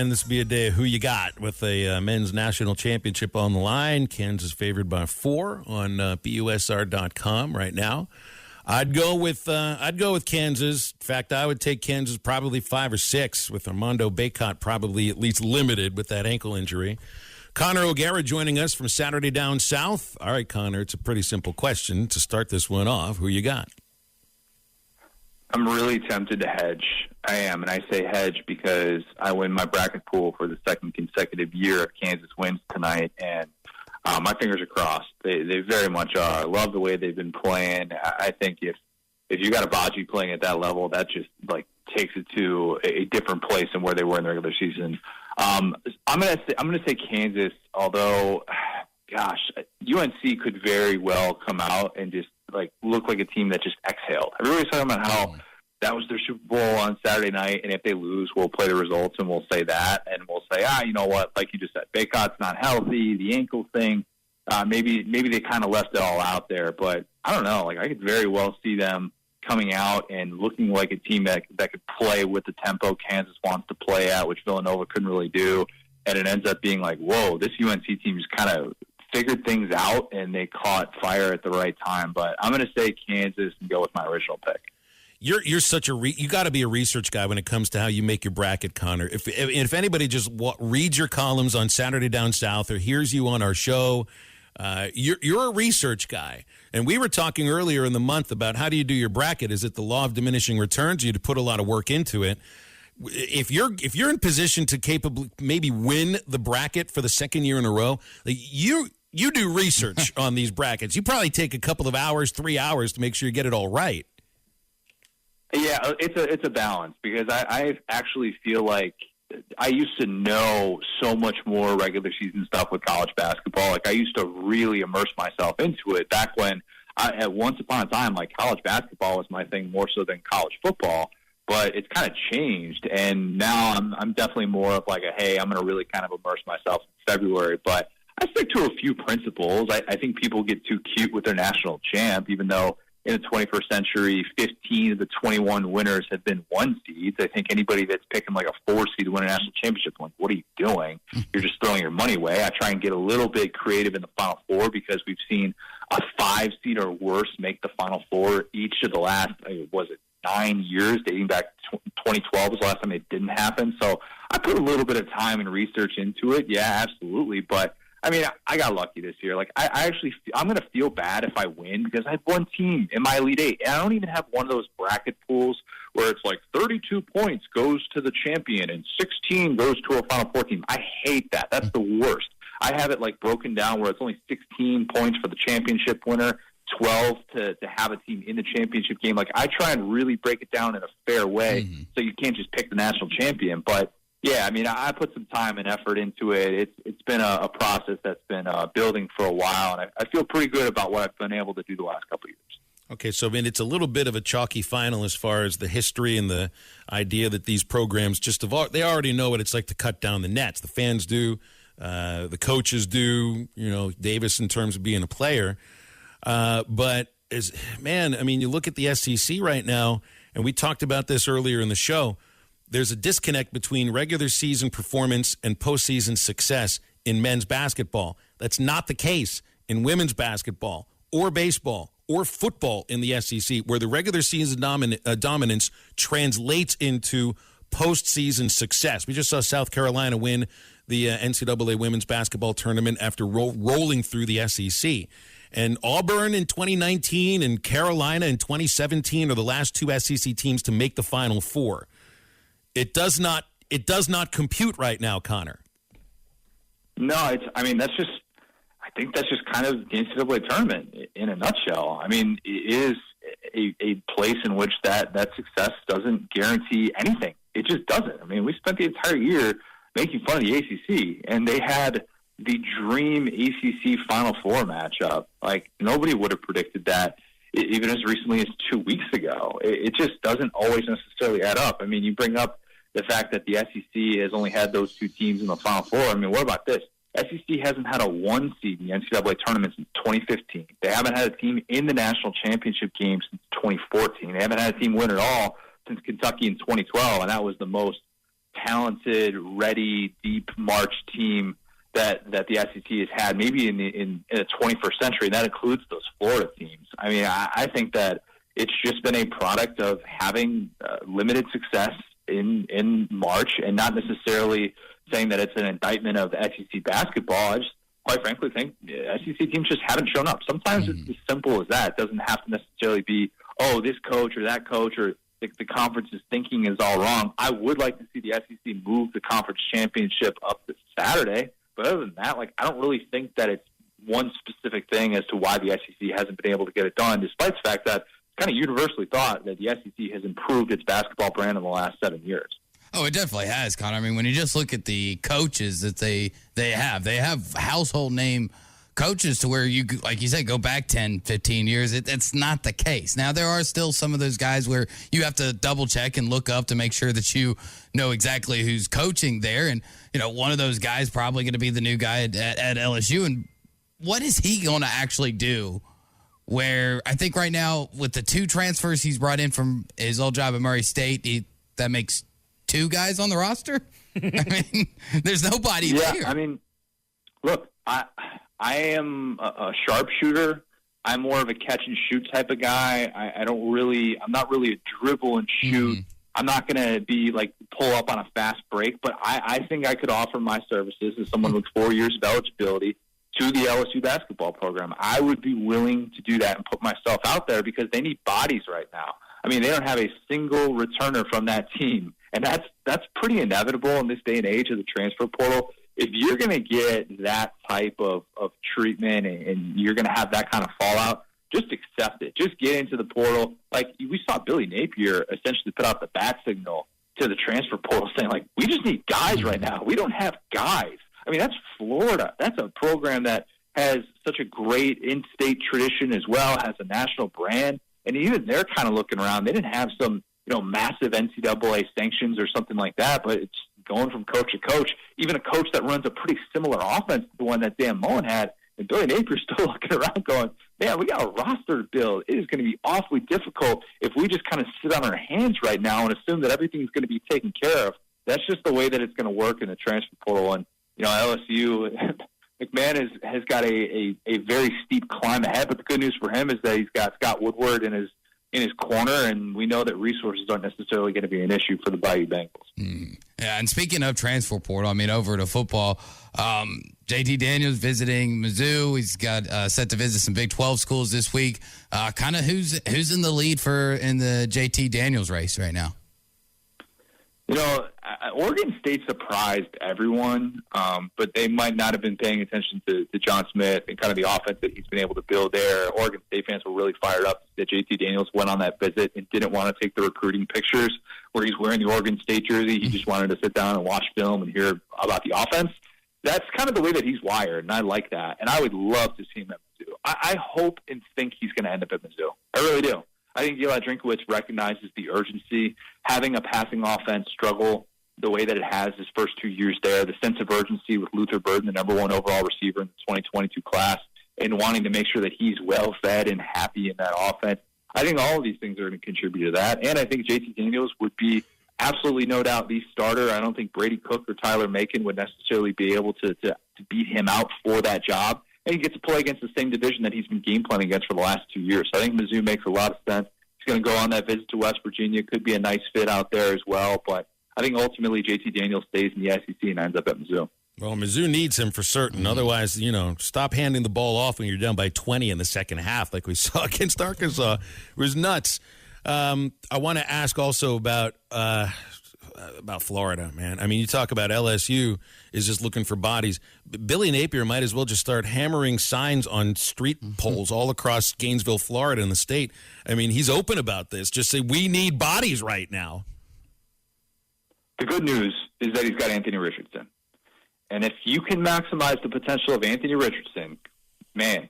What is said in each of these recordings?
This will be a day of who you got with a men's national championship on the line. Kansas favored by 4 on BUSR.com right now. I'd go with Kansas. In fact, I would take Kansas probably 5 or 6 with Armando Bacot probably at least limited with that ankle injury. Connor O'Gara joining us from Saturday Down South. All right, Connor, it's a pretty simple question to start this one off. Who you got? I'm really tempted to hedge. I am, and I say hedge because I win my bracket pool for the second consecutive year if Kansas wins tonight, and my fingers are crossed. They very much are. I love the way they've been playing. I think if you got a Baji playing at that level, that just takes it to a different place than where they were in the regular season. I'm gonna say Kansas, although, gosh, UNC could very well come out and just look like a team that just exhaled. Everybody's talking about how that was their Super Bowl on Saturday night, and if they lose, we'll play the results and we'll say that, and we'll say, you know what, like you just said, Bacot's not healthy, the ankle thing, maybe they kind of left it all out there, but I don't know. I could very well see them coming out and looking like a team that could play with the tempo Kansas wants to play at, which Villanova couldn't really do, and it ends up being whoa, this UNC team just kind of figured things out, and they caught fire at the right time. But I'm going to say Kansas and go with my original pick. You're such you got to be a research guy when it comes to how you make your bracket, Connor. If anybody just reads your columns on Saturday Down South or hears you on our show, you're a research guy. And we were talking earlier in the month about how do you do your bracket? Is it the law of diminishing returns? You to put a lot of work into it. If you're in position to capably maybe win the bracket for the second year in a row, you do research on these brackets. You probably take a couple of hours, 3 hours to make sure you get it all right. Yeah, it's a balance because I actually feel like I used to know so much more regular season stuff with college basketball. I used to really immerse myself into it back when at once upon a time, college basketball was my thing more so than college football. But it's kind of changed, and now I'm definitely more of hey, I'm going to really kind of immerse myself in February. But I stick to a few principles. I think people get too cute with their national champ, even though in the 21st century, 15 of the 21 winners have been 1 seeds. I think anybody that's picking a 4 seed to win a national championship, what are you doing? You're just throwing your money away. I try and get a little bit creative in the Final Four because we've seen a 5 seed or worse make the Final Four each of the last, 9 years, dating back to 2012 was the last time it didn't happen. So I put a little bit of time and research into it. Yeah, absolutely. But I got lucky this year. I'm going to feel bad if I win because I have one team in my Elite Eight. And I don't even have one of those bracket pools where it's 32 points goes to the champion and 16 goes to a Final Four team. I hate that. That's the worst. I have it broken down where it's only 16 points for the championship winner, 12 to have a team in the championship game. I try and really break it down in a fair way so you can't just pick the national champion. But, yeah, I put some time and effort into it. It's been a process that's been building for a while, and I feel pretty good about what I've been able to do the last couple of years. Okay, so it's a little bit of a chalky final as far as the history and the idea that these programs they already know what it's like to cut down the nets. The fans do, the coaches do, Davis in terms of being a player. But you look at the SEC right now, and we talked about this earlier in the show. There's a disconnect between regular season performance and postseason success in men's basketball. That's not the case in women's basketball or baseball or football in the SEC, where the regular season dominance translates into postseason success. We just saw South Carolina win the NCAA women's basketball tournament after rolling through the SEC. And Auburn in 2019 and Carolina in 2017 are the last 2 SEC teams to make the Final Four. It does not compute right now, Connor. No, I think that's just kind of the NCAA tournament in a nutshell. It is a place in which that success doesn't guarantee anything. It just doesn't. We spent the entire year making fun of the ACC, and they had the dream ACC Final Four matchup. Nobody would have predicted that even as recently as 2 weeks ago. It just doesn't always necessarily add up. You bring up the fact that the SEC has only had those 2 teams in the Final Four. What about this? SEC hasn't had a 1 seed in the NCAA tournament since 2015. They haven't had a team in the national championship game since 2014. They haven't had a team win at all since Kentucky in 2012, and that was the most talented, ready, deep March team that the SEC has had maybe in the 21st century. And that includes those Florida teams. I mean, I think that it's just been a product of having limited success in March, and not necessarily saying that it's an indictment of SEC basketball. I just, quite frankly, think SEC teams just haven't shown up. Sometimes it's as simple as that. It doesn't have to necessarily be, oh, this coach or that coach or the conference's thinking is all wrong. I would like to see the SEC move the conference championship up this Saturday. But other than that, I don't really think that it's one specific thing as to why the SEC hasn't been able to get it done, despite the fact that it's kind of universally thought that the SEC has improved its basketball brand in the last 7 years. Oh, it definitely has, Connor. I mean, when you just look at the coaches that they have household name coaches to where you, like you said, go back 10, 15 years. It's not the case. Now, there are still some of those guys where you have to double check and look up to make sure that you know exactly who's coaching there. And, one of those guys probably going to be the new guy at LSU. And what is he going to actually do? Where I think right now with the 2 transfers he's brought in from his old job at Murray State, that makes 2 guys on the roster. I mean, there's nobody there. I mean, look, I am a sharpshooter. I'm more of a catch and shoot type of guy. I'm not really a dribble and shoot. I'm not going to be pull up on a fast break, but I think I could offer my services as someone with 4 years of eligibility to the LSU basketball program. I would be willing to do that and put myself out there because they need bodies right now. I mean, they don't have a single returner from that team, and that's pretty inevitable in this day and age of the transfer portal. If you're going to get that type of treatment and you're going to have that kind of fallout, just accept it. Just get into the portal. We saw Billy Napier essentially put out the bat signal to the transfer portal saying, we just need guys right now. We don't have guys. I mean, that's Florida. That's a program that has such a great in-state tradition as well, has a national brand. And even they're kind of looking around. They didn't have some, massive NCAA sanctions or something like that, but it's going from coach to coach, even a coach that runs a pretty similar offense to the one that Dan Mullen had. And Billy Napier's still looking around going, man, we got a roster to build. It is going to be awfully difficult if we just kind of sit on our hands right now and assume that everything's going to be taken care of. That's just the way that it's going to work in the transfer portal. And, LSU, McMahon has got a very steep climb ahead, but the good news for him is that he's got Scott Woodward in his corner, and we know that resources aren't necessarily going to be an issue for the Bayou Bengals. Yeah, and speaking of transfer portal, over to football, JT Daniels visiting Mizzou. He's got set to visit some Big 12 schools this week. Kind of who's in the lead in the JT Daniels race right now? Oregon State surprised everyone, but they might not have been paying attention to John Smith and kind of the offense that he's been able to build there. Oregon State fans were really fired up that JT Daniels went on that visit and didn't want to take the recruiting pictures where he's wearing the Oregon State jersey. He just wanted to sit down and watch film and hear about the offense. That's kind of the way that he's wired, and I like that. And I would love to see him at Mizzou. I hope and think he's going to end up at Mizzou. I really do. I think Eli Drinkowitz recognizes the urgency. Having a passing offense struggle the way that it has his first 2 years there, the sense of urgency with Luther Burden, the number 1 overall receiver in the 2022 class, and wanting to make sure that he's well-fed and happy in that offense. I think all of these things are going to contribute to that. And I think JT Daniels would be absolutely no doubt the starter. I don't think Brady Cook or Tyler Macon would necessarily be able to beat him out for that job. And he gets to play against the same division that he's been game planning against for the last 2 years. So I think Mizzou makes a lot of sense. He's going to go on that visit to West Virginia. Could be a nice fit out there as well. But I think ultimately JT Daniels stays in the SEC and ends up at Mizzou. Well, Mizzou needs him for certain. Otherwise, stop handing the ball off when you're down by 20 in the second half like we saw against Arkansas. It was nuts. I want to ask also about Florida, man. I mean, you talk about LSU is just looking for bodies. Billy Napier might as well just start hammering signs on street poles all across Gainesville, Florida, in the state. I mean, he's open about this. Just say, we need bodies right now. The good news is that he's got Anthony Richardson. And if you can maximize the potential of Anthony Richardson, man,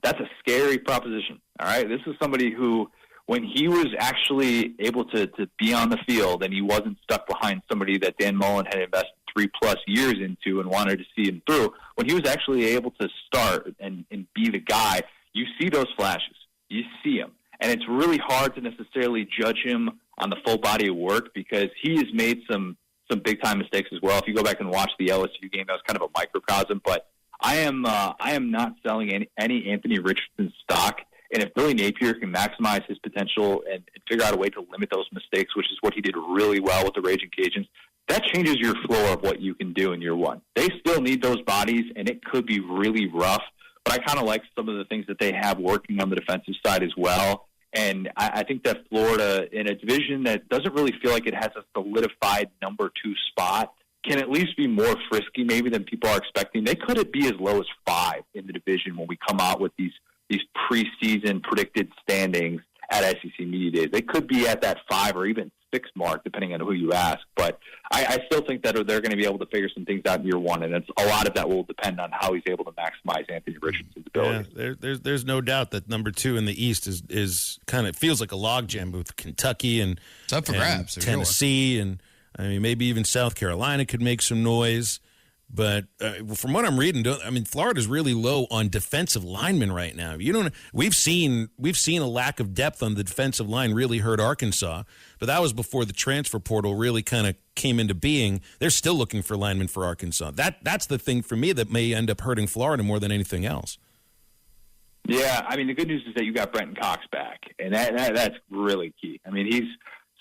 that's a scary proposition. All right? This is somebody who, when he was actually able to be on the field and he wasn't stuck behind somebody that Dan Mullen had invested 3+ years into and wanted to see him through, when he was actually able to start and be the guy, you see those flashes. You see him. And it's really hard to necessarily judge him on the full body of work because he has made some some big-time mistakes as well. If you go back and watch the LSU game, that was kind of a microcosm. But I am not selling any Anthony Richardson stock. And if Billy Napier can maximize his potential and figure out a way to limit those mistakes, which is what he did really well with the Raging Cajuns, that changes your floor of what you can do in year one. They still need those bodies, and it could be really rough. But I kind of like some of the things that they have working on the defensive side as well. And I think that Florida, in a division that doesn't really feel like it has a solidified number 2 spot, can at least be more frisky maybe than people are expecting. They could be as low as 5 in the division when we come out with these preseason predicted standings at SEC Media Days. They could be at that 5 or even 6 mark, depending on who you ask. But I still think that they're going to be able to figure some things out in year one, and a lot of that will depend on how he's able to maximize Anthony Richardson's ability. Yeah, there's no doubt that number 2 in the East is kind of feels like a logjam with Kentucky and it's up for grabs, Tennessee, and I mean maybe even South Carolina could make some noise. But from what I'm reading, Florida's really low on defensive linemen right now. We've seen a lack of depth on the defensive line really hurt Arkansas, but that was before the transfer portal really kind of came into being. They're still looking for linemen for Arkansas. That's the thing for me that may end up hurting Florida more than anything else. Yeah, I mean the good news is that you got Brenton Cox back, and that's really key. I mean he's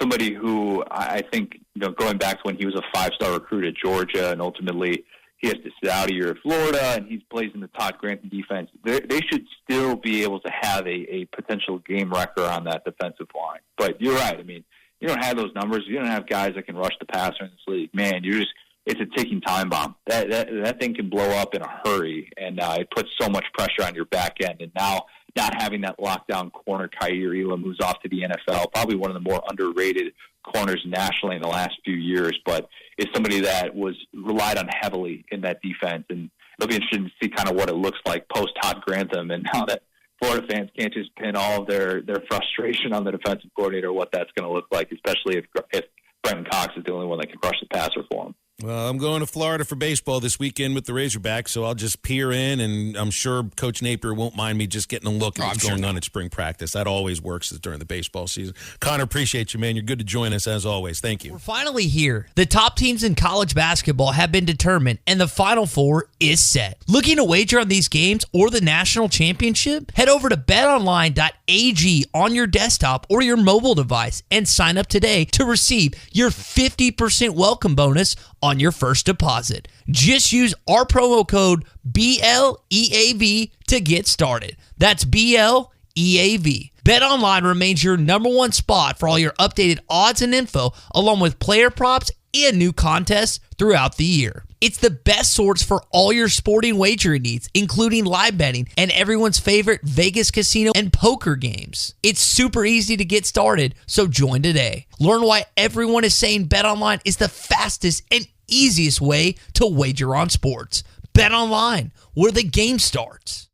somebody who I think, going back to when he was a 5-star recruit at Georgia and ultimately he has to sit out a year at Florida and he plays in the Todd Grantham defense, they should still be able to have a potential game wrecker on that defensive line. But you're right. I mean, you don't have those numbers. You don't have guys that can rush the passer in this league. Man, it's a ticking time bomb. That thing can blow up in a hurry, and it puts so much pressure on your back end. And now not having that lockdown corner, Kaiir Elam, who's off to the NFL, probably one of the more underrated corners nationally in the last few years, but is somebody that was relied on heavily in that defense. And it'll be interesting to see kind of what it looks like post Todd Grantham, and now that Florida fans can't just pin all of their frustration on the defensive coordinator, what that's going to look like, especially if Brenton Cox is the only one that can rush the passer for him. Well, I'm going to Florida for baseball this weekend with the Razorbacks, so I'll just peer in, and I'm sure Coach Napier won't mind me just getting a look at what's going on at spring practice. That always works during the baseball season. Connor, appreciate you, man. You're good to join us, as always. Thank you. We're finally here. The top teams in college basketball have been determined, and the Final Four is set. Looking to wager on these games or the national championship? Head over to betonline.ag on your desktop or your mobile device and sign up today to receive your 50% welcome bonus on your first deposit. Just use our promo code BLEAV to get started. That's BLEAV. BetOnline remains your number one spot for all your updated odds and info, along with player props and new contests throughout the year. It's the best source for all your sporting wagering needs, including live betting and everyone's favorite Vegas casino and poker games. It's super easy to get started, so join today. Learn why everyone is saying BetOnline is the fastest and easiest way to wager on sports. BetOnline, where the game starts.